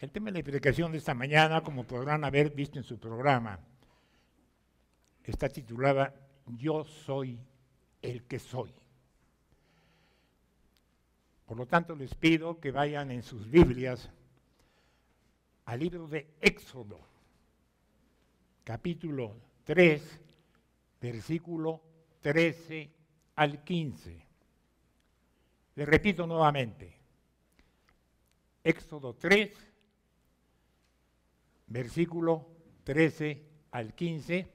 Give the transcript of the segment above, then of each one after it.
El tema de la predicación de esta mañana, como podrán haber visto en su programa, está titulada Yo soy el que soy. Por lo tanto, les pido que vayan en sus Biblias al libro de Éxodo, capítulo 3, versículo 13 al 15. Les repito nuevamente, Éxodo 3, versículo 13 al 15,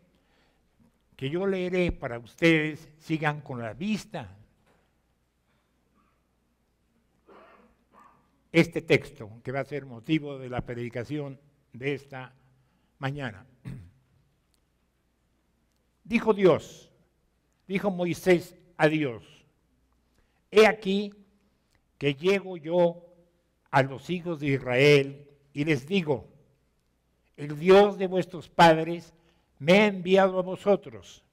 que yo leeré para ustedes, sigan con la vista este texto que va a ser motivo de la predicación de esta mañana. Dijo Moisés a Dios, he aquí que llego yo a los hijos de Israel y les digo, el Dios de vuestros padres me ha enviado a vosotros.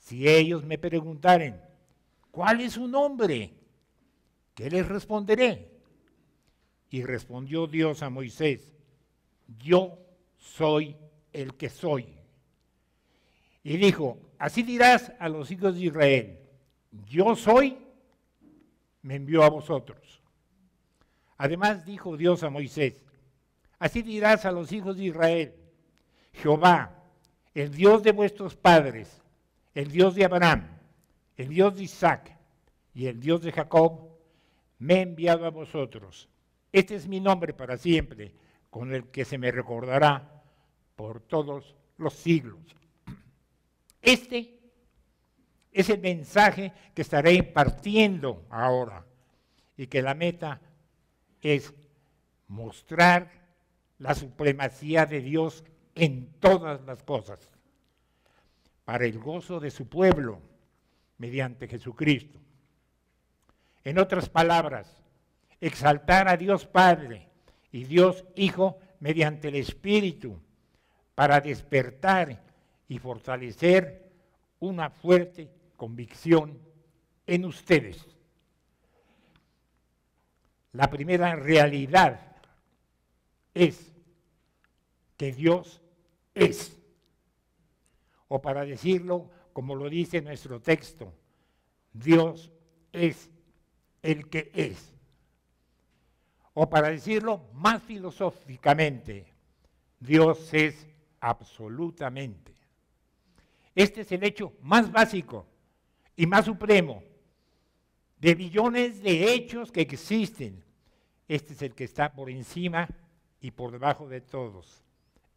Si ellos me preguntaren, ¿cuál es su nombre? ¿Qué les responderé? Y respondió Dios a Moisés, yo soy el que soy. Y dijo, así dirás a los hijos de Israel, yo soy, me envió a vosotros. Además dijo Dios a Moisés, así dirás a los hijos de Israel, Jehová, el Dios de vuestros padres, el Dios de Abraham, el Dios de Isaac y el Dios de Jacob, me ha enviado a vosotros. Este es mi nombre para siempre, con el que se me recordará por todos los siglos. Este es el mensaje que estaré impartiendo ahora y que la meta es mostrar la supremacía de Dios en todas las cosas, para el gozo de su pueblo, mediante Jesucristo. En otras palabras, exaltar a Dios Padre y Dios Hijo mediante el Espíritu, para despertar y fortalecer una fuerte convicción en ustedes. La primera realidad es que Dios es. O para decirlo como lo dice nuestro texto, Dios es el que es. O para decirlo más filosóficamente, Dios es absolutamente. Este es el hecho más básico y más supremo de billones de hechos que existen. Este es el que está por encima y por debajo de todos.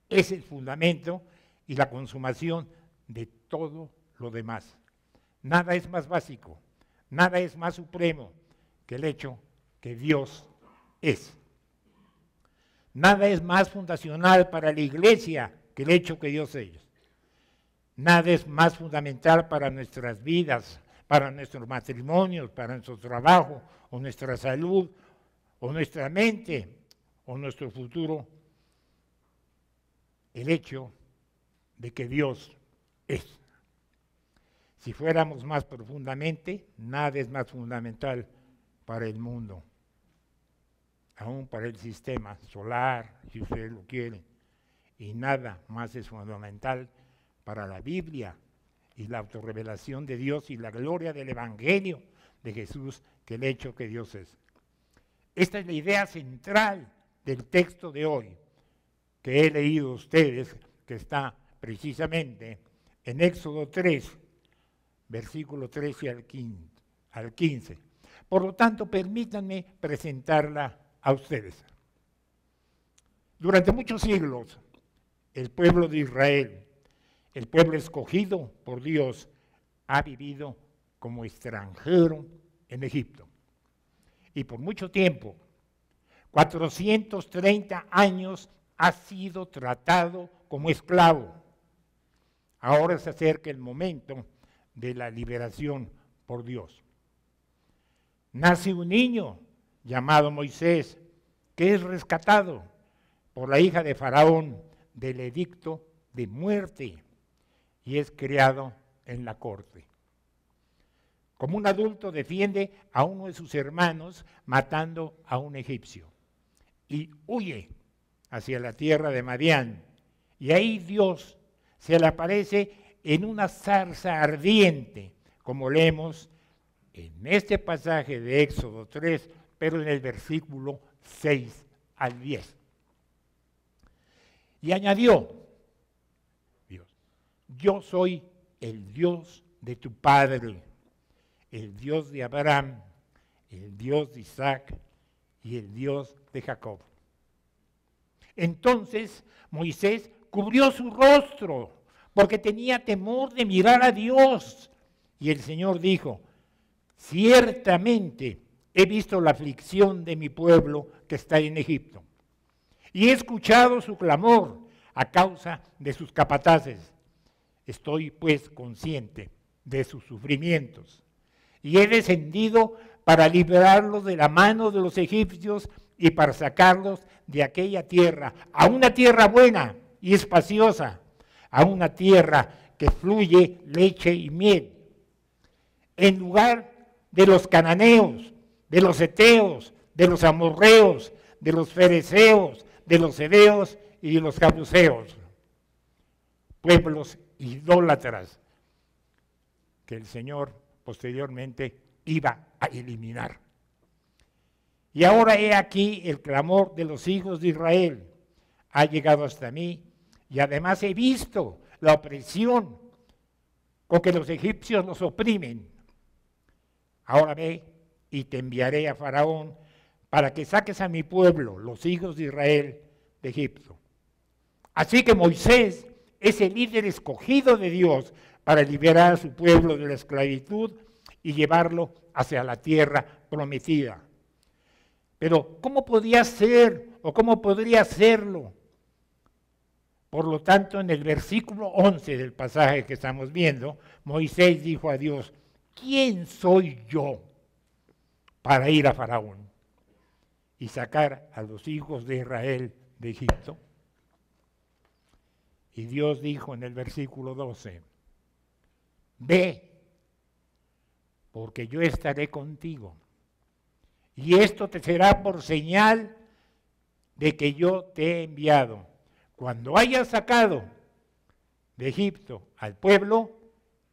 Es el fundamento y la consumación de todo lo demás. Nada es más básico, nada es más supremo que el hecho que Dios es. Nada es más fundacional para la iglesia que el hecho que Dios es. Nada es más fundamental para nuestras vidas, para nuestros matrimonios, para nuestro trabajo, o nuestra salud, o nuestra mente, o nuestro futuro, el hecho de que Dios es. Si fuéramos más profundamente, nada es más fundamental para el mundo, aún para el sistema solar, si ustedes lo quieren, y nada más es fundamental para la Biblia y la autorrevelación de Dios y la gloria del Evangelio de Jesús que el hecho que Dios es. Esta es la idea central del texto de hoy que he leído a ustedes, que está precisamente en Éxodo 3, versículo 13 al 15. Por lo tanto, permítanme presentarla a ustedes. Durante muchos siglos, el pueblo de Israel, el pueblo escogido por Dios, ha vivido como extranjero en Egipto. Y por mucho tiempo, 430 años, ha sido tratado como esclavo. Ahora se acerca el momento de la liberación por Dios. Nace un niño llamado Moisés, que es rescatado por la hija de Faraón del edicto de muerte y es criado en la corte. Como un adulto defiende a uno de sus hermanos matando a un egipcio. y huye hacia la tierra de Madián. Y ahí Dios se le aparece en una zarza ardiente, como leemos en este pasaje de Éxodo 3, pero en el versículo 6 al 10. Y añadió Dios: yo soy el Dios de tu padre, el Dios de Abraham, el Dios de Isaac y el Dios de Jacob. Entonces Moisés cubrió su rostro porque tenía temor de mirar a Dios. Y el Señor dijo: ciertamente he visto la aflicción de mi pueblo que está en Egipto, y he escuchado su clamor a causa de sus capataces. Estoy pues consciente de sus sufrimientos, y he descendido para librarlos de la mano de los egipcios y para sacarlos de aquella tierra, a una tierra buena y espaciosa, a una tierra que fluye leche y miel, en lugar de los cananeos, de los heteos, de los amorreos, de los fereceos, de los heveos y de los jebuseos, pueblos idólatras que el Señor posteriormente iba a eliminar. Y ahora he aquí el clamor de los hijos de Israel ha llegado hasta mí, y además he visto la opresión con que los egipcios los oprimen. Ahora ve, y te enviaré a Faraón para que saques a mi pueblo, los hijos de Israel, de Egipto. Así que Moisés es el líder escogido de Dios para liberar a su pueblo de la esclavitud y llevarlo hacia la tierra prometida. Pero ¿cómo podía ser o cómo podría hacerlo? Por lo tanto, en el versículo 11 del pasaje que estamos viendo, Moisés dijo a Dios: ¿quién soy yo para ir a Faraón y sacar a los hijos de Israel de Egipto? Y Dios dijo en el versículo 12: ve, porque yo estaré contigo, y esto te será por señal de que yo te he enviado. Cuando hayas sacado de Egipto al pueblo,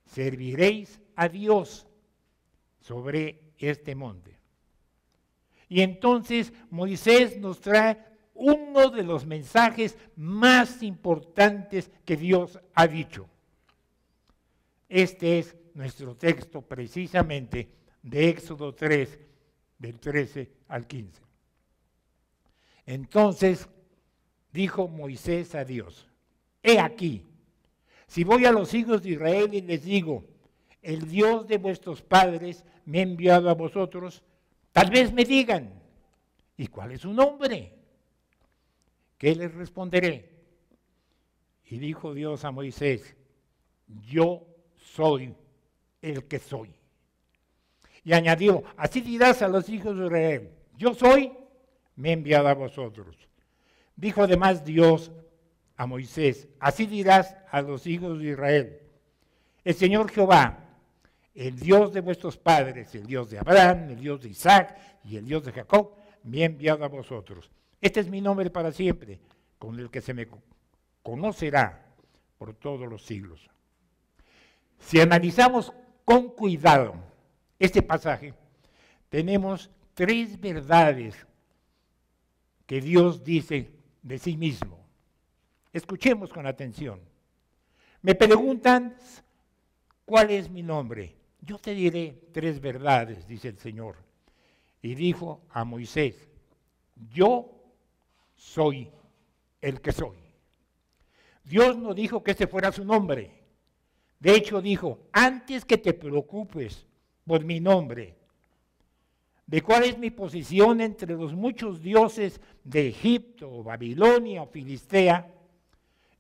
serviréis a Dios sobre este monte. Y entonces Moisés nos trae uno de los mensajes más importantes que Dios ha dicho. Este es nuestro texto precisamente de Éxodo 3, del 13 al 15. Entonces dijo Moisés a Dios: he aquí, si voy a los hijos de Israel y les digo: el Dios de vuestros padres me ha enviado a vosotros, tal vez me digan: ¿y cuál es su nombre? ¿Qué les responderé? Y dijo Dios a Moisés: yo soy el que soy. Y añadió: así dirás a los hijos de Israel: yo soy, me he enviado a vosotros. Dijo además Dios a Moisés: así dirás a los hijos de Israel: el Señor Jehová, el Dios de vuestros padres, el Dios de Abraham, el Dios de Isaac y el Dios de Jacob, me ha enviado a vosotros. Este es mi nombre para siempre, con el que se me conocerá por todos los siglos. Si analizamos con cuidado este pasaje, tenemos tres verdades que Dios dice de sí mismo. Escuchemos con atención. Me preguntan: ¿cuál es mi nombre? Yo te diré tres verdades, dice el Señor. Y dijo a Moisés: yo soy el que soy. Dios no dijo que ese fuera su nombre. De hecho dijo: antes que te preocupes por mi nombre, de cuál es mi posición entre los muchos dioses de Egipto, o Babilonia o Filistea,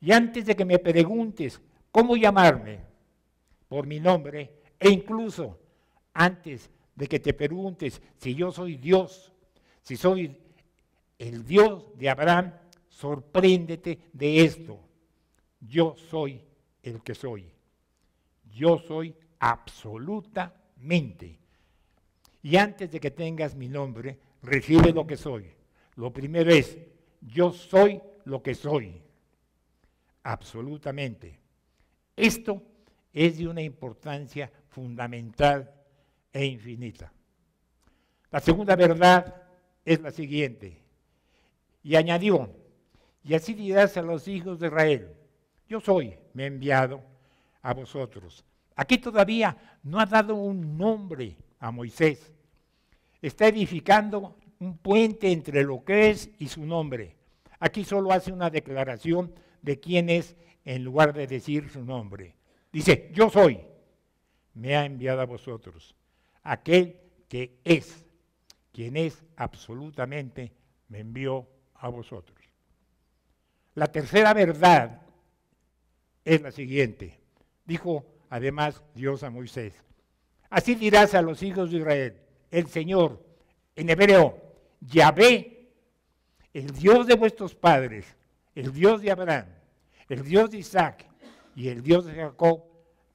y antes de que me preguntes cómo llamarme por mi nombre, e incluso antes de que te preguntes si yo soy Dios, si soy el Dios de Abraham, sorpréndete de esto: yo soy el que soy. Yo soy absolutamente. Y antes de que tengas mi nombre, recibe lo que soy. Lo primero es, yo soy lo que soy, absolutamente. Esto es de una importancia fundamental e infinita. La segunda verdad es la siguiente, y añadió, y así dirás a los hijos de Israel, yo soy, me he enviado a vosotros. Aquí todavía no ha dado un nombre a Moisés. Está edificando un puente entre lo que es y su nombre. Aquí solo hace una declaración de quién es en lugar de decir su nombre. Dice, yo soy, me ha enviado a vosotros. Aquel que es, quien es absolutamente, me envió a vosotros. La tercera verdad es la siguiente. Dijo además Dios a Moisés, así dirás a los hijos de Israel, el Señor, en hebreo, Yahvé, el Dios de vuestros padres, el Dios de Abraham, el Dios de Isaac y el Dios de Jacob,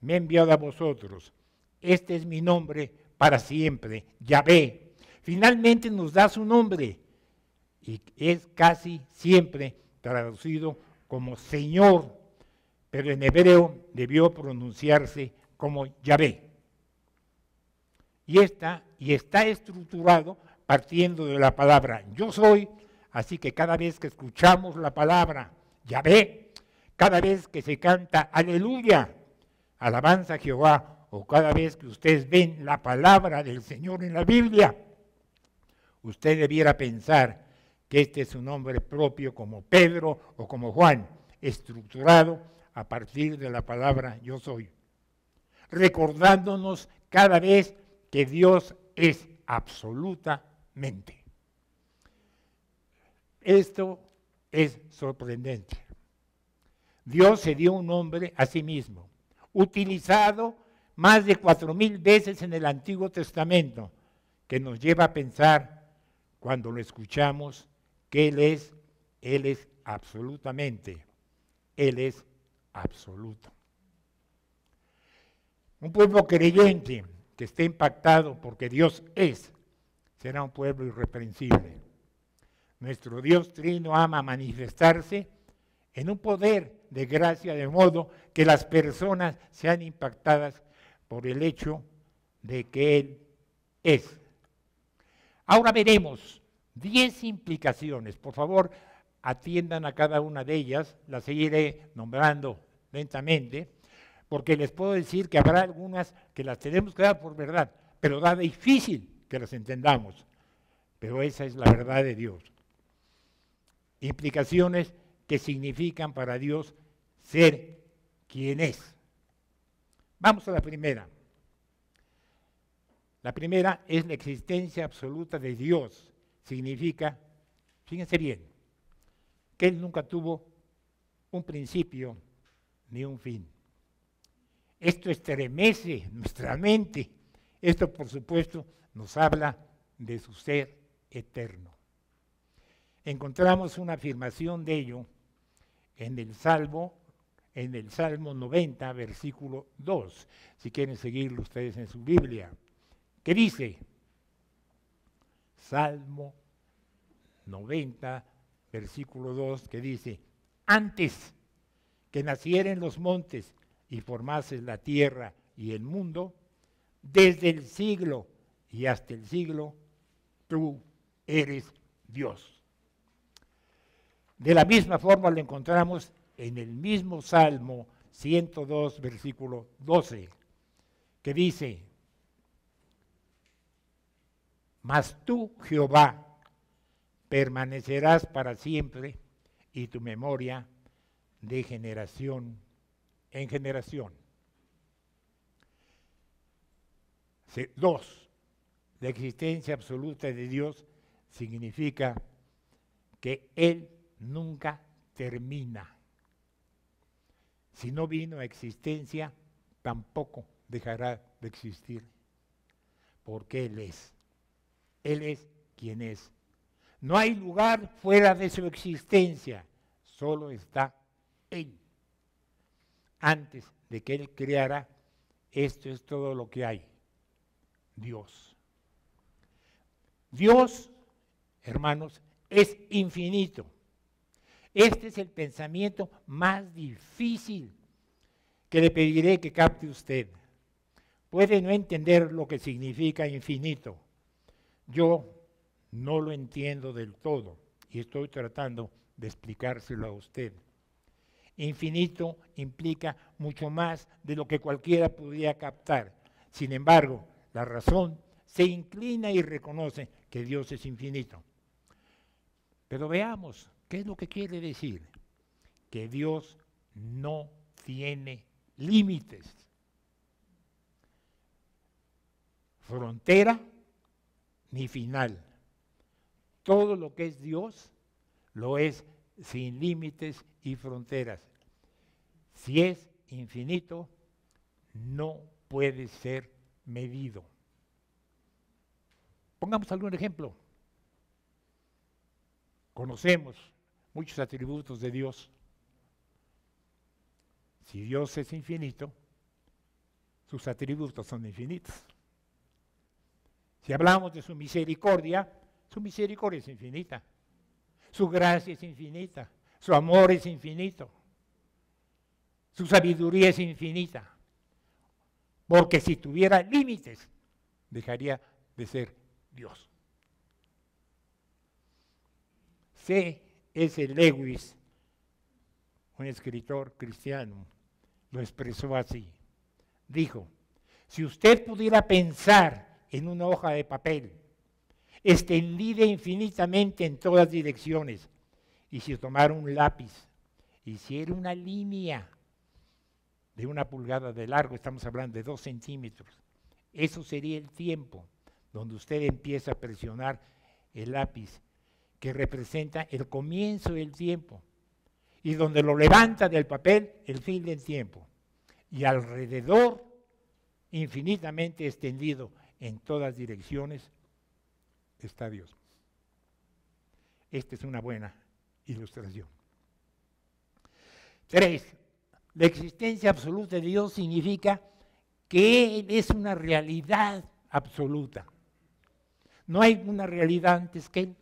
me ha enviado a vosotros. Este es mi nombre para siempre, Yahvé. Finalmente nos da su nombre y es casi siempre traducido como Señor, pero en hebreo debió pronunciarse como Yahvé. Y está estructurado partiendo de la palabra yo soy, así que cada vez que escuchamos la palabra Yahvé, cada vez que se canta aleluya, alabanza a Jehová, o cada vez que ustedes ven la palabra del Señor en la Biblia, usted debiera pensar que este es un nombre propio como Pedro o como Juan, estructurado a partir de la palabra yo soy, recordándonos cada vez que Dios es absolutamente. Esto es sorprendente. Dios se dio un nombre a sí mismo, utilizado más de 4,000 veces en el Antiguo Testamento, que nos lleva a pensar, cuando lo escuchamos, que Él es absolutamente, Él es absoluto. Un pueblo creyente que esté impactado porque Dios es, será un pueblo irreprensible. Nuestro Dios Trino ama manifestarse en un poder de gracia, de modo que las personas sean impactadas por el hecho de que Él es. Ahora veremos 10 implicaciones. Por favor, atiendan a cada una de ellas, las seguiré nombrando lentamente, porque les puedo decir que habrá algunas que las tenemos que dar por verdad, pero da difícil que las entendamos. Pero esa es la verdad de Dios. Implicaciones que significan para Dios ser quien es. Vamos a la primera. La primera es la existencia absoluta de Dios. Significa, fíjense bien, que Él nunca tuvo un principio ni un fin. Esto estremece nuestra mente. Esto, por supuesto, nos habla de su ser eterno. Encontramos una afirmación de ello en el Salmo 90, versículo 2, si quieren seguirlo ustedes en su Biblia, que dice, Salmo 90, versículo 2, que dice, antes que nacieren los montes y formases la tierra y el mundo, desde el siglo y hasta el siglo, tú eres Dios. De la misma forma lo encontramos en el mismo Salmo 102, versículo 12, que dice, mas tú, Jehová, permanecerás para siempre y tu memoria de generación en generación. 2. La existencia absoluta de Dios significa que Él nunca termina. Si no vino a existencia, tampoco dejará de existir, porque Él es. Él es quien es. No hay lugar fuera de su existencia, solo está Él. Antes de que Él creara, esto es todo lo que hay, Dios. Dios, hermanos, es infinito. Este es el pensamiento más difícil que le pediré que capte usted. Puede no entender lo que significa infinito. Yo no lo entiendo del todo y estoy tratando de explicárselo a usted. Infinito implica mucho más de lo que cualquiera pudiera captar. Sin embargo, la razón se inclina y reconoce que Dios es infinito. Pero veamos, ¿qué es lo que quiere decir? Que Dios no tiene límites, frontera ni final. Todo lo que es Dios lo es sin límites y fronteras. Si es infinito, no puede ser medido. Pongamos algún ejemplo. Conocemos muchos atributos de Dios. Si Dios es infinito, sus atributos son infinitos. Si hablamos de su misericordia es infinita. Su gracia es infinita. Su amor es infinito. Su sabiduría es infinita. Porque si tuviera límites, dejaría de ser Dios. C.S. Lewis, un escritor cristiano, lo expresó así. Dijo, si usted pudiera pensar en una hoja de papel, extendida infinitamente en todas direcciones, y si tomara un lápiz, hiciera una línea de 1 pulgada de largo, estamos hablando de 2 centímetros, eso sería el tiempo donde usted empieza a presionar el lápiz, que representa el comienzo del tiempo, y donde lo levanta del papel el fin del tiempo, y alrededor, infinitamente extendido en todas direcciones, está Dios. Esta es una buena ilustración. 3. La existencia absoluta de Dios significa que Él es una realidad absoluta. No hay una realidad antes que Él.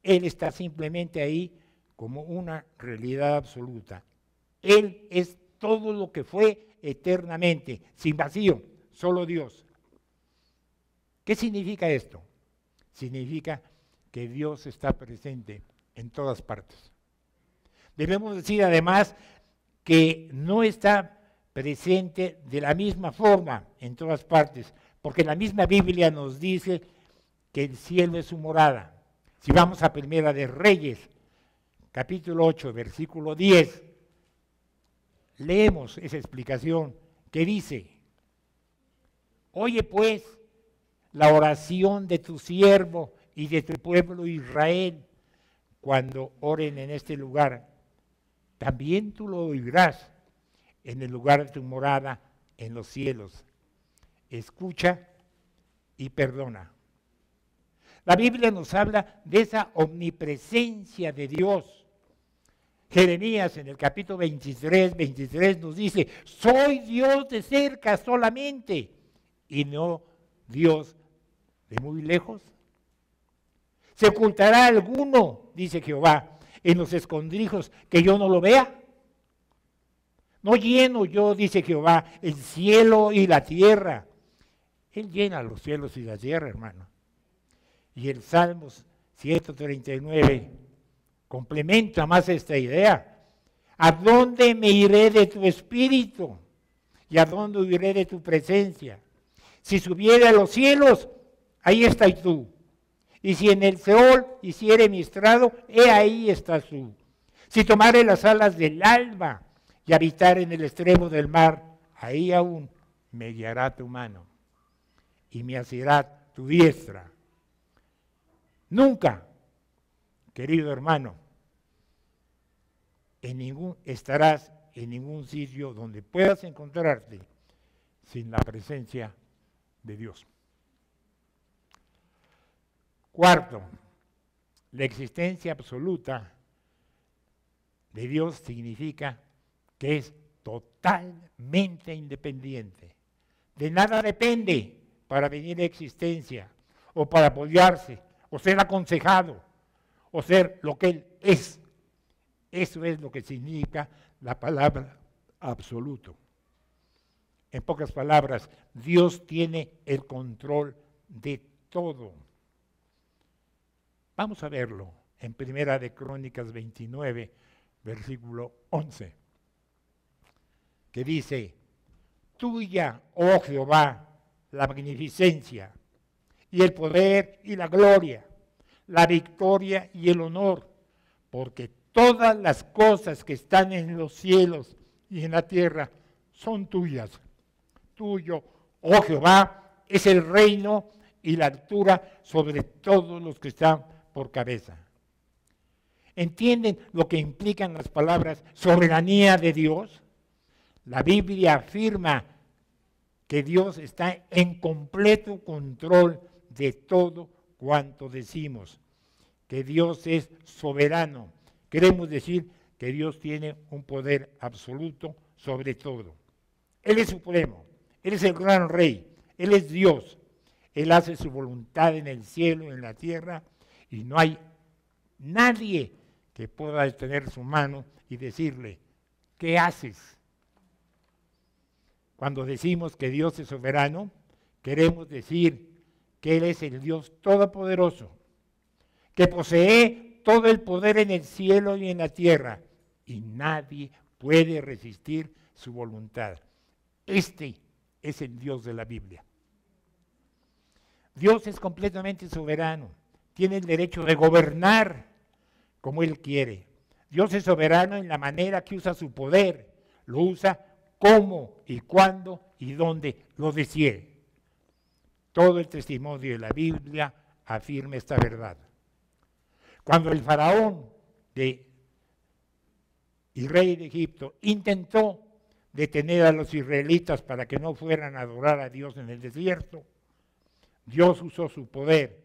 Él está simplemente ahí como una realidad absoluta. Él es todo lo que fue eternamente, sin vacío, solo Dios. ¿Qué significa esto? Significa que Dios está presente en todas partes. Debemos decir además que no está presente de la misma forma en todas partes, porque la misma Biblia nos dice que el cielo es su morada. Si vamos a Primera de Reyes, capítulo 8, versículo 10, leemos esa explicación que dice, oye pues la oración de tu siervo y de tu pueblo Israel cuando oren en este lugar. También tú lo oirás en el lugar de tu morada en los cielos. Escucha y perdona. La Biblia nos habla de esa omnipresencia de Dios. Jeremías en el capítulo 23 nos dice, soy Dios de cerca solamente y no Dios de muy lejos. ¿Se ocultará alguno, dice Jehová, en los escondrijos que yo no lo vea? No lleno yo, dice Jehová, el cielo y la tierra. Él llena los cielos y la tierra, hermano. Y el Salmos 139 complementa más esta idea. ¿A dónde me iré de tu espíritu? ¿Y a dónde huiré de tu presencia? Si subiere a los cielos, ahí estás tú. Y si en el Seol hiciere mi estrado, he ahí estás tú. Si tomare las alas del alba y habitar en el extremo del mar, ahí aún me guiará tu mano y me asirá tu diestra. Nunca, querido hermano, estarás en ningún sitio donde puedas encontrarte sin la presencia de Dios. Cuarto, la existencia absoluta de Dios significa que es totalmente independiente. De nada depende para venir a existencia o para apoyarse o ser aconsejado o ser lo que Él es. Eso es lo que significa la palabra absoluto. En pocas palabras, Dios tiene el control de todo. Vamos a verlo en Primera de Crónicas 29, versículo 11, que dice: tuya, oh Jehová, la magnificencia, y el poder y la gloria, la victoria y el honor, porque todas las cosas que están en los cielos y en la tierra son tuyas. Tuyo, oh Jehová, es el reino y la altura sobre todos los que están por cabeza. ¿Entienden lo que implican las palabras soberanía de Dios? La Biblia afirma que Dios está en completo control de todo cuanto decimos, que Dios es soberano. Queremos decir que Dios tiene un poder absoluto sobre todo. Él es supremo, Él es el gran rey, Él es Dios. Él hace su voluntad en el cielo y en la tierra, y no hay nadie que pueda detener su mano y decirle: ¿qué haces? Cuando decimos que Dios es soberano, queremos decir que Él es el Dios todopoderoso, que posee todo el poder en el cielo y en la tierra, y nadie puede resistir su voluntad. Este es el Dios de la Biblia. Dios es completamente soberano, tiene el derecho de gobernar como Él quiere. Dios es soberano en la manera que usa su poder, lo usa cómo y cuándo y dónde lo desee. Todo el testimonio de la Biblia afirma esta verdad. Cuando el faraón y rey de Egipto intentó detener a los israelitas para que no fueran a adorar a Dios en el desierto, Dios usó su poder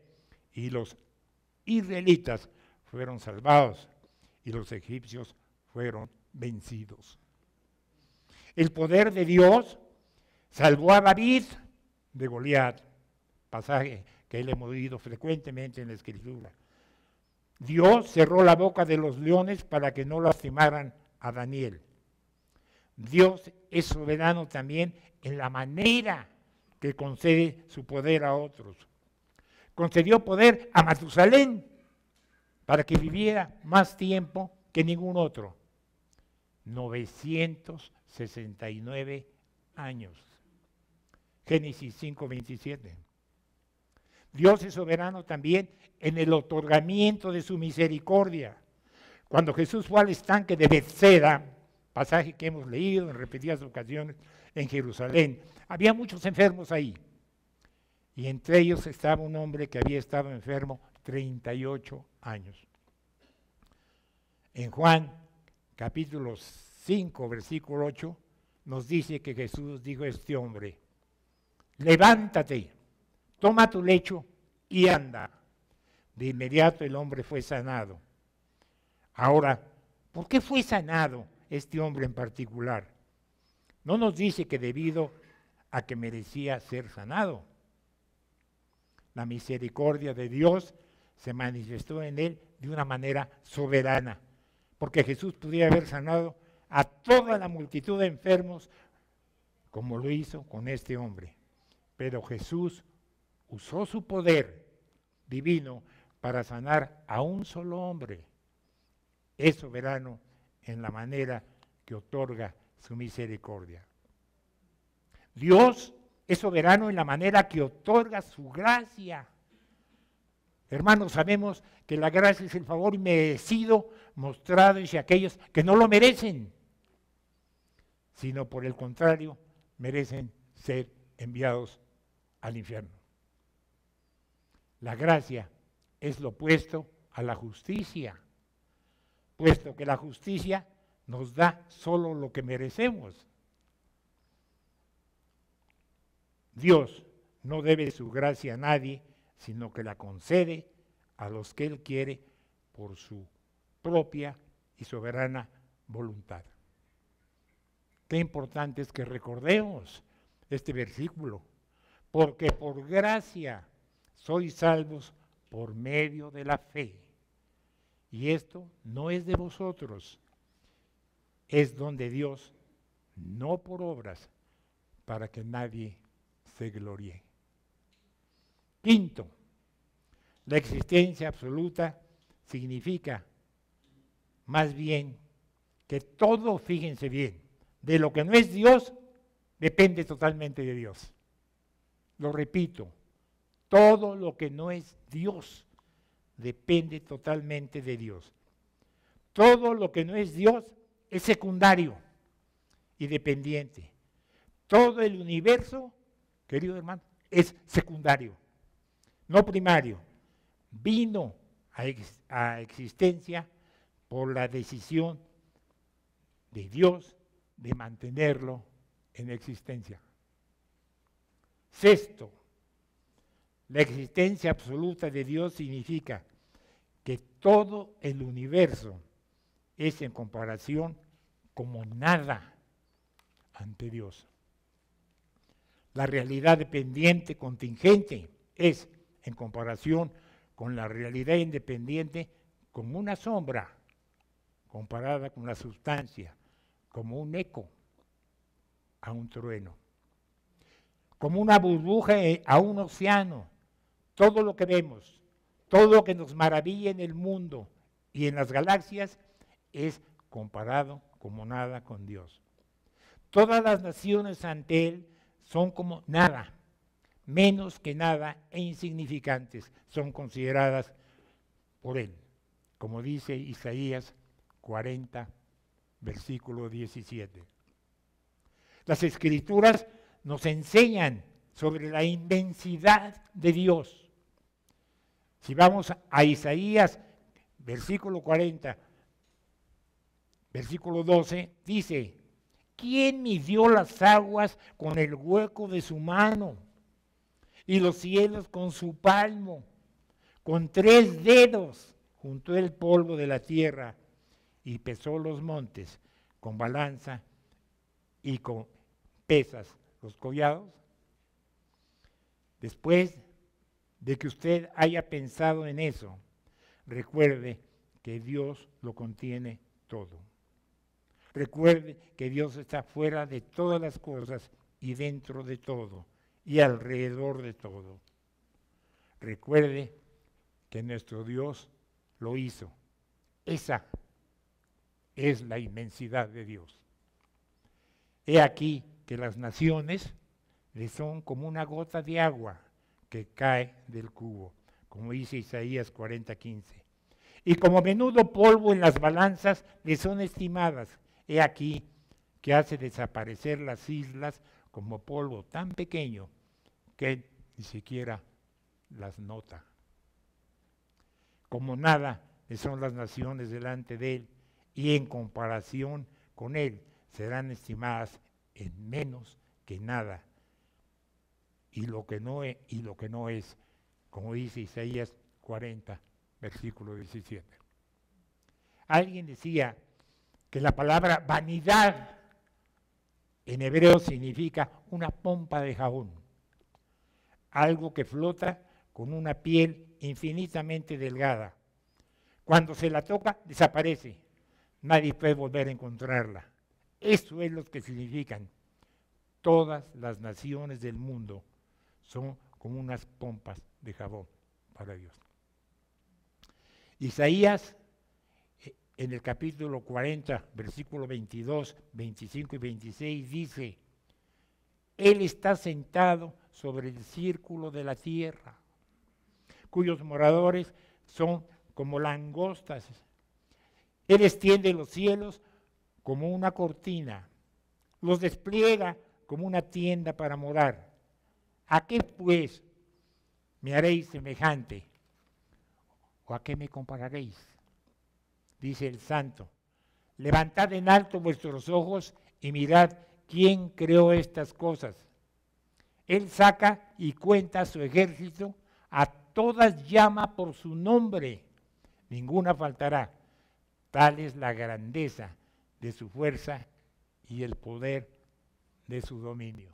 y los israelitas fueron salvados y los egipcios fueron vencidos. El poder de Dios salvó a David de Goliat, pasaje que le hemos oído frecuentemente en la Escritura. Dios cerró la boca de los leones para que no lastimaran a Daniel. Dios es soberano también en la manera que concede su poder a otros. Concedió poder a Matusalén para que viviera más tiempo que ningún otro. 969 años. Génesis 5:27. Dios es soberano también en el otorgamiento de su misericordia. Cuando Jesús fue al estanque de Bethesda, pasaje que hemos leído en repetidas ocasiones en Jerusalén, había muchos enfermos ahí. Y entre ellos estaba un hombre que había estado enfermo 38 años. En Juan, capítulo 5, versículo 8, nos dice que Jesús dijo a este hombre: levántate, toma tu lecho y anda. De inmediato el hombre fue sanado. Ahora, ¿por qué fue sanado este hombre en particular? No nos dice que debido a que merecía ser sanado. La misericordia de Dios se manifestó en él de una manera soberana, porque Jesús pudiera haber sanado a toda la multitud de enfermos como lo hizo con este hombre. Pero Jesús usó su poder divino para sanar a un solo hombre. Es soberano en la manera que otorga su misericordia. Dios es soberano en la manera que otorga su gracia. Hermanos, sabemos que la gracia es el favor inmerecido mostrado hacia aquellos que no lo merecen, sino por el contrario, merecen ser enviados al infierno. La gracia es lo opuesto a la justicia, puesto que la justicia nos da solo lo que merecemos. Dios no debe su gracia a nadie, sino que la concede a los que Él quiere por su propia y soberana voluntad. Qué importante es que recordemos este versículo, porque por gracia sois salvos por medio de la fe. y esto no es de vosotros, es don de Dios, no por obras, para que nadie se gloríe. Quinto, la existencia absoluta significa más bien que todo, fíjense bien, de lo que no es Dios, depende totalmente de Dios. Lo repito, todo lo que no es Dios depende totalmente de Dios. Todo lo que no es Dios es secundario y dependiente. Todo el universo, querido hermano, es secundario, no primario. Vino a existencia por la decisión de Dios de mantenerlo en existencia. Sexto, la existencia absoluta de Dios significa que todo el universo es en comparación como nada ante Dios. La realidad dependiente contingente es, en comparación con la realidad independiente, como una sombra comparada con la sustancia, como un eco a un trueno, como una burbuja a un océano. Todo lo que vemos, todo lo que nos maravilla en el mundo y en las galaxias es comparado como nada con Dios. Todas las naciones ante Él son como nada, menos que nada e insignificantes, son consideradas por Él, como dice Isaías 40, versículo 17. Las Escrituras nos enseñan sobre la inmensidad de Dios. Si vamos a Isaías, versículo 40, versículo 12, dice: ¿quién midió las aguas con el hueco de su mano y los cielos con su palmo? Con 3 dedos juntó el polvo de la tierra y pesó los montes con balanza y con pesas los collados. Después de que usted haya pensado en eso, recuerde que Dios lo contiene todo. Recuerde que Dios está fuera de todas las cosas y dentro de todo y alrededor de todo. Recuerde que nuestro Dios lo hizo. Esa es la inmensidad de Dios. He aquí que las naciones le son como una gota de agua que cae del cubo, como dice Isaías 40:15. Y como menudo polvo en las balanzas le son estimadas. He aquí que hace desaparecer las islas como polvo tan pequeño que ni siquiera las nota. Como nada son las naciones delante de Él, y en comparación con Él serán estimadas en menos que nada. Y lo que no es, como dice Isaías 40, versículo 17. Alguien decía que la palabra vanidad en hebreo significa una pompa de jabón, algo que flota con una piel infinitamente delgada. Cuando se la toca, desaparece. Nadie puede volver a encontrarla. Eso es lo que significan. Todas las naciones del mundo son como unas pompas de jabón para Dios. Isaías, en el capítulo 40, versículo 22, 25 y 26, dice: Él está sentado sobre el círculo de la tierra, cuyos moradores son como langostas. Él extiende los cielos como una cortina, los despliega como una tienda para morar. ¿A qué pues me haréis semejante? ¿O a qué me compararéis? Dice el Santo: levantad en alto vuestros ojos y mirad quién creó estas cosas. Él saca y cuenta a su ejército, a todas llama por su nombre, ninguna faltará. Tal es la grandeza de su fuerza y el poder de su dominio.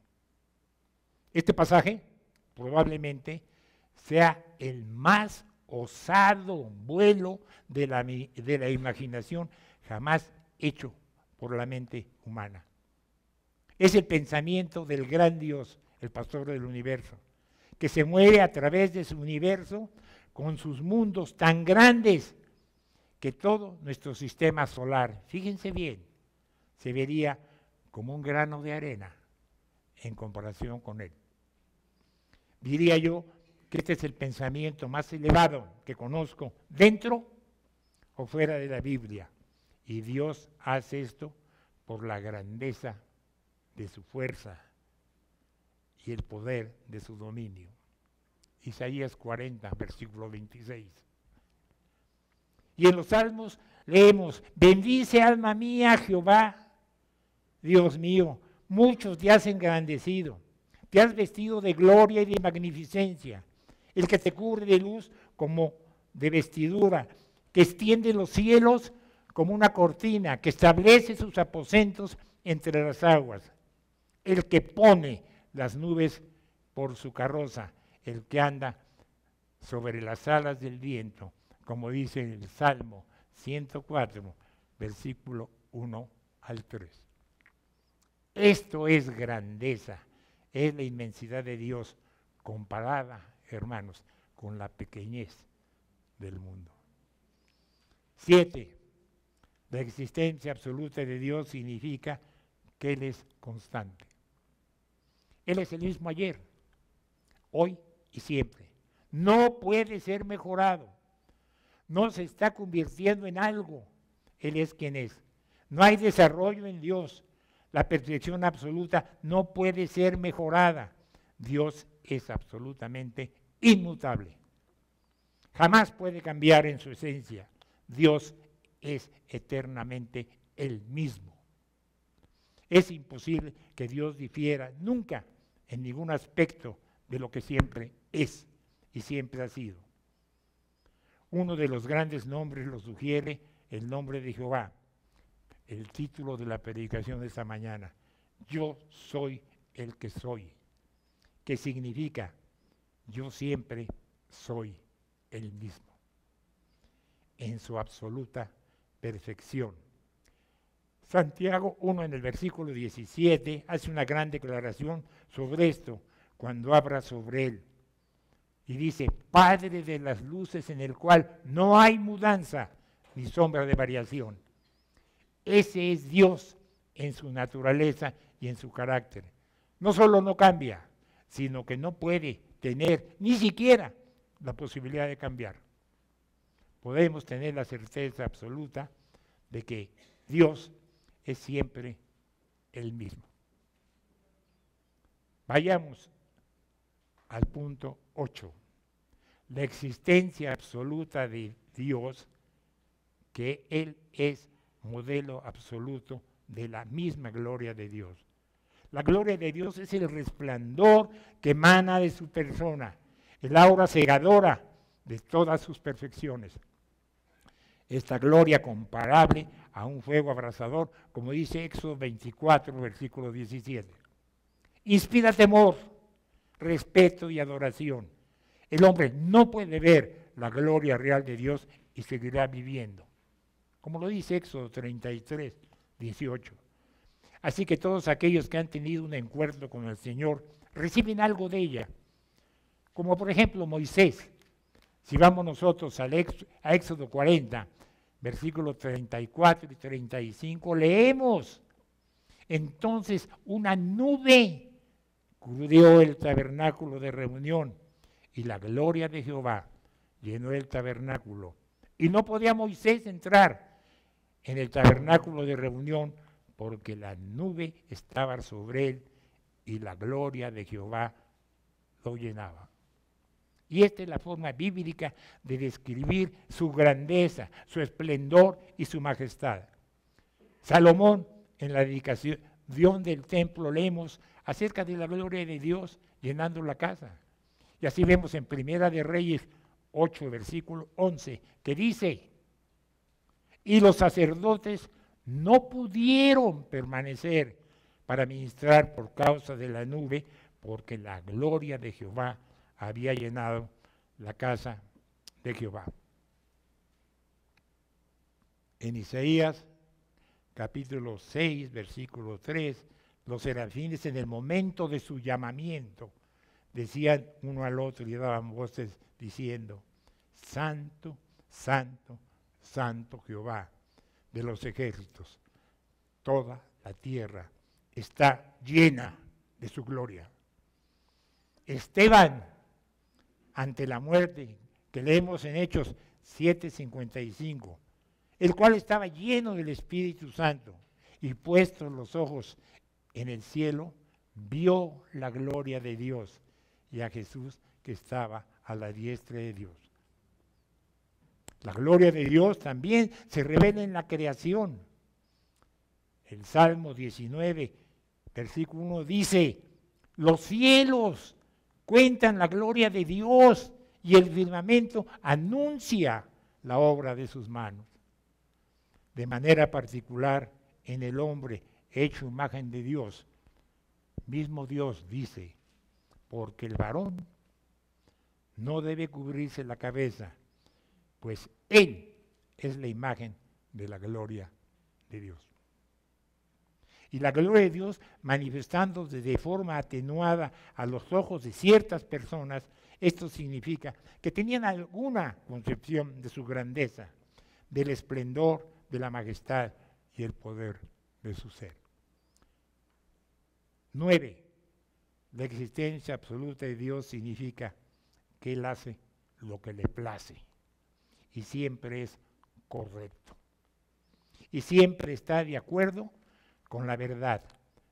Este pasaje probablemente sea el más osado vuelo de la imaginación jamás hecho por la mente humana. Es el pensamiento del gran Dios, el pastor del universo, que se mueve a través de su universo con sus mundos tan grandes que todo nuestro sistema solar, fíjense bien, se vería como un grano de arena en comparación con él. Diría yo que este es el pensamiento más elevado que conozco dentro o fuera de la Biblia. Y Dios hace esto por la grandeza de su fuerza y el poder de su dominio. Isaías 40, versículo 26. Y en los Salmos leemos, bendice alma mía Jehová, Dios mío, muchos te has engrandecido, te has vestido de gloria y de magnificencia, el que te cubre de luz como de vestidura, que extiende los cielos como una cortina, que establece sus aposentos entre las aguas, el que pone las nubes por su carroza, el que anda sobre las alas del viento, como dice el Salmo 104, versículo 1 al 3. Esto es grandeza, es la inmensidad de Dios comparada, hermanos, con la pequeñez del mundo. 7. La existencia absoluta de Dios significa que Él es constante. Él es el mismo ayer, hoy y siempre. No puede ser mejorado. No se está convirtiendo en algo. Él es quien es. No hay desarrollo en Dios. La perfección absoluta no puede ser mejorada. Dios es absolutamente inmutable. Jamás puede cambiar en su esencia. Dios es eternamente el mismo. Es imposible que Dios difiera nunca en ningún aspecto de lo que siempre es y siempre ha sido. Uno de los grandes nombres lo sugiere el nombre de Jehová, el título de la predicación de esta mañana. Yo soy el que soy, que significa yo siempre soy el mismo, en su absoluta perfección. Santiago 1 en el versículo 17 hace una gran declaración sobre esto cuando habla sobre él. Y dice, Padre de las luces en el cual no hay mudanza ni sombra de variación. Ese es Dios en su naturaleza y en su carácter. No solo no cambia, sino que no puede tener ni siquiera la posibilidad de cambiar. Podemos tener la certeza absoluta de que Dios es siempre el mismo. Vayamos al punto 8. La existencia absoluta de Dios, que Él es modelo absoluto de la misma gloria de Dios. La gloria de Dios es el resplandor que emana de su persona, el aura cegadora de todas sus perfecciones. Esta gloria comparable a un fuego abrasador, como dice Éxodo 24, versículo 17. Inspira temor, respeto y adoración. El hombre no puede ver la gloria real de Dios y seguirá viviendo, como lo dice Éxodo 33, 18. Así que todos aquellos que han tenido un encuentro con el Señor reciben algo de ella, como por ejemplo Moisés. Si vamos nosotros a Éxodo 40, versículos 34 y 35, leemos, entonces una nube cubrió el tabernáculo de reunión y la gloria de Jehová llenó el tabernáculo. Y no podía Moisés entrar en el tabernáculo de reunión porque la nube estaba sobre él y la gloria de Jehová lo llenaba. Y esta es la forma bíblica de describir su grandeza, su esplendor y su majestad. Salomón, en la dedicación del templo, leemos acerca de la gloria de Dios llenando la casa. Y así vemos en Primera de Reyes 8, versículo 11, que dice, y los sacerdotes no pudieron permanecer para ministrar por causa de la nube, porque la gloria de Jehová había llenado la casa de Jehová. En Isaías capítulo 6, versículo 3, los serafines en el momento de su llamamiento decían uno al otro y daban voces diciendo: Santo, Santo, Santo Jehová de los ejércitos, toda la tierra está llena de su gloria. Esteban, ante la muerte que leemos en Hechos 7:55, el cual estaba lleno del Espíritu Santo y puestos los ojos en el cielo, vio la gloria de Dios y a Jesús que estaba a la diestra de Dios. La gloria de Dios también se revela en la creación. El Salmo 19, versículo 1 dice: los cielos cuentan la gloria de Dios y el firmamento anuncia la obra de sus manos. De manera particular, en el hombre hecho imagen de Dios, mismo Dios dice: porque el varón no debe cubrirse la cabeza, pues él es la imagen de la gloria de Dios. Y la gloria de Dios manifestándose de forma atenuada a los ojos de ciertas personas, esto significa que tenían alguna concepción de su grandeza, del esplendor, de la majestad y el poder de su ser. 9. La existencia absoluta de Dios significa que Él hace lo que le place y siempre es correcto. Y siempre está de acuerdo con la verdad.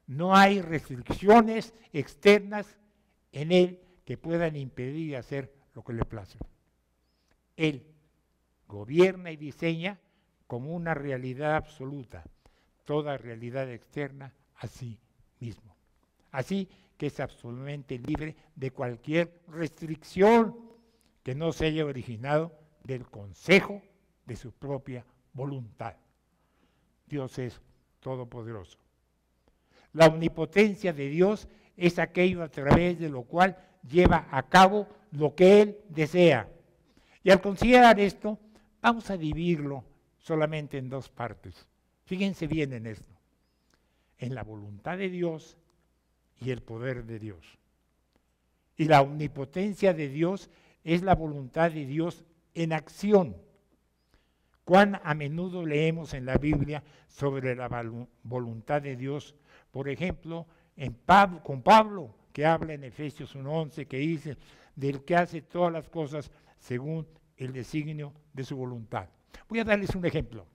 No hay restricciones externas en Él que puedan impedir hacer lo que le place. Él gobierna y diseña como una realidad absoluta toda realidad externa a sí mismo. Así que es absolutamente libre de cualquier restricción que no se haya originado del consejo de su propia voluntad. Dios es todopoderoso. La omnipotencia de Dios es aquello a través de lo cual lleva a cabo lo que Él desea. Y al considerar esto, vamos a dividirlo solamente en dos partes. Fíjense bien en esto: en la voluntad de Dios y el poder de Dios. Y la omnipotencia de Dios es la voluntad de Dios en acción. Cuán a menudo leemos en la Biblia sobre la voluntad de Dios, por ejemplo, con Pablo, que habla en Efesios 1:11, que dice: del que hace todas las cosas según el designio de su voluntad. Voy a darles un ejemplo.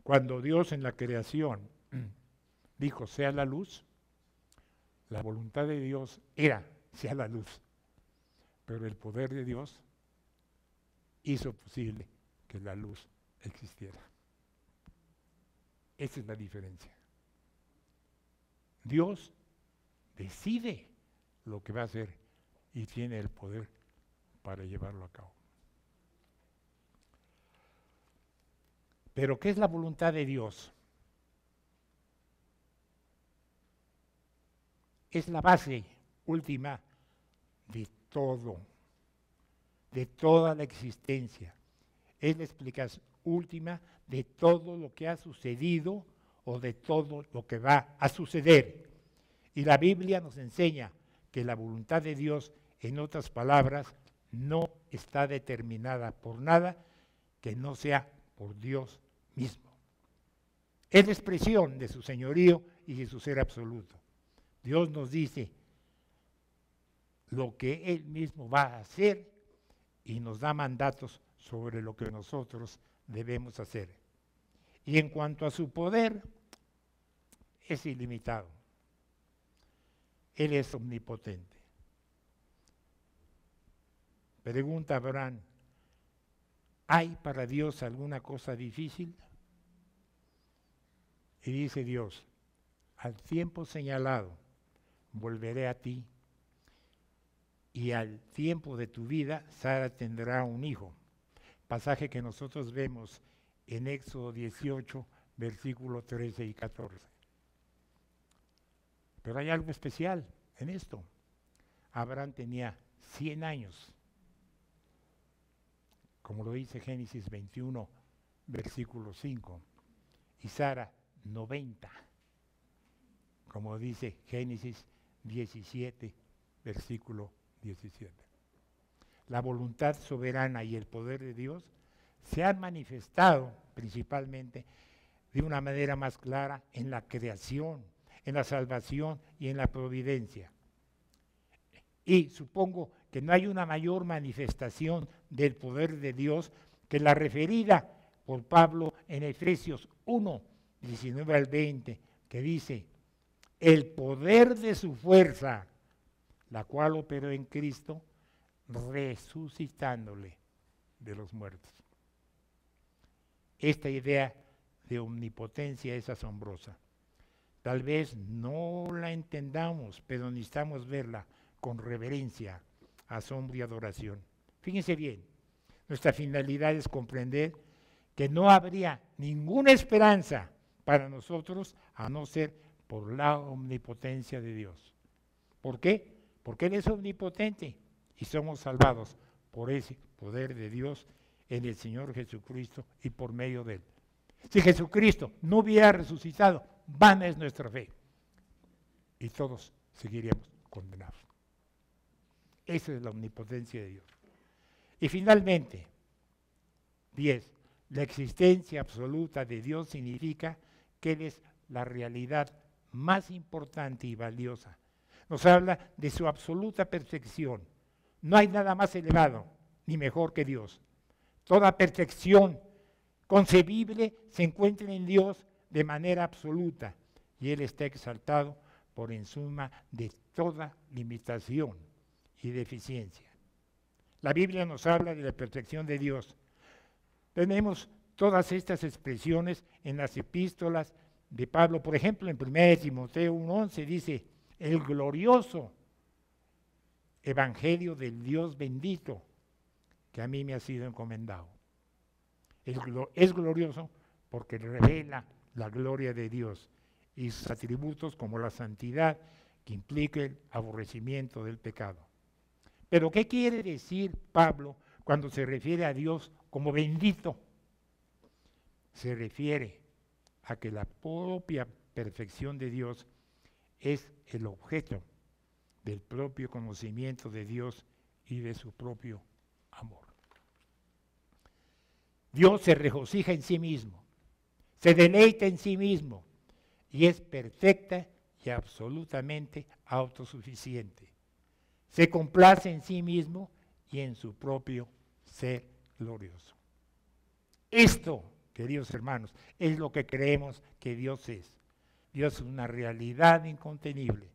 Cuando Dios en la creación dijo: sea la luz, la voluntad de Dios era: sea la luz. Pero el poder de Dios hizo posible que la luz existiera. Esa es la diferencia. Dios decide lo que va a hacer y tiene el poder para llevarlo a cabo. Pero ¿qué es la voluntad de Dios? Es la base última de todo, de toda la existencia. Es la explicación última de todo lo que ha sucedido o de todo lo que va a suceder. Y la Biblia nos enseña que la voluntad de Dios, en otras palabras, no está determinada por nada que no sea por Dios mismo. Es la expresión de su señorío y de su ser absoluto. Dios nos dice lo que Él mismo va a hacer y nos da mandatos sobre lo que nosotros debemos hacer. Y en cuanto a su poder, es ilimitado. Él es omnipotente. Pregunta Abraham: ¿hay para Dios alguna cosa difícil? Y dice Dios: al tiempo señalado volveré a ti, y al tiempo de tu vida Sara tendrá un hijo. Pasaje que nosotros vemos en Éxodo 18, versículos 13 y 14. Pero hay algo especial en esto. Abraham tenía 100 años, como lo dice Génesis 21, versículo 5, y Sara 90, como dice Génesis 17, versículo 17. La voluntad soberana y el poder de Dios se han manifestado principalmente de una manera más clara en la creación, en la salvación y en la providencia. Y supongo que no hay una mayor manifestación del poder de Dios que la referida por Pablo en Efesios 1, 19 al 20, que dice, el poder de su fuerza, la cual operó en Cristo, resucitándole de los muertos. Esta idea de omnipotencia es asombrosa. Tal vez no la entendamos, pero necesitamos verla con reverencia, asombro y adoración. Fíjense bien, nuestra finalidad es comprender que no habría ninguna esperanza para nosotros a no ser por la omnipotencia de Dios. ¿Por qué? Porque Él es omnipotente y somos salvados por ese poder de Dios en el Señor Jesucristo y por medio de Él. Si Jesucristo no hubiera resucitado, vana es nuestra fe y todos seguiríamos condenados. Esa es la omnipotencia de Dios. Y finalmente, 10. La existencia absoluta de Dios significa que Él es la realidad más importante y valiosa. Nos habla de su absoluta perfección. No hay nada más elevado ni mejor que Dios. Toda perfección concebible se encuentra en Dios de manera absoluta y Él está exaltado por encima de toda limitación y deficiencia. La Biblia nos habla de la perfección de Dios. Tenemos todas estas expresiones en las epístolas de Pablo. Por ejemplo, en 1 Timoteo 1:11 dice, el glorioso evangelio del Dios bendito que a mí me ha sido encomendado. Es glorioso porque revela la gloria de Dios y sus atributos como la santidad que implica el aborrecimiento del pecado. Pero ¿qué quiere decir Pablo cuando se refiere a Dios como bendito? Se refiere a que la propia perfección de Dios es el objeto del propio conocimiento de Dios y de su propio amor. Dios se regocija en sí mismo, se deleita en sí mismo y es perfecta y absolutamente autosuficiente. Se complace en sí mismo y en su propio ser glorioso. Esto, queridos hermanos, es lo que creemos que Dios es. Dios es una realidad incontenible,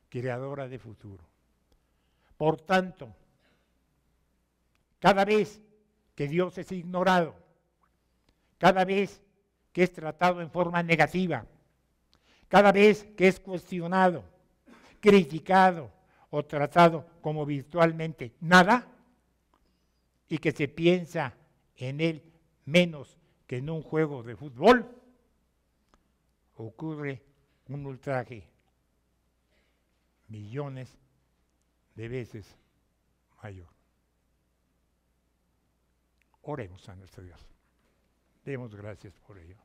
creadora de futuro. Por tanto, cada vez que Dios es ignorado, cada vez que es tratado en forma negativa, cada vez que es cuestionado, criticado o tratado como virtualmente nada, y que se piensa en él menos que en un juego de fútbol, ocurre un ultraje millones de veces mayor. Oremos a nuestro Dios. Demos gracias por ello.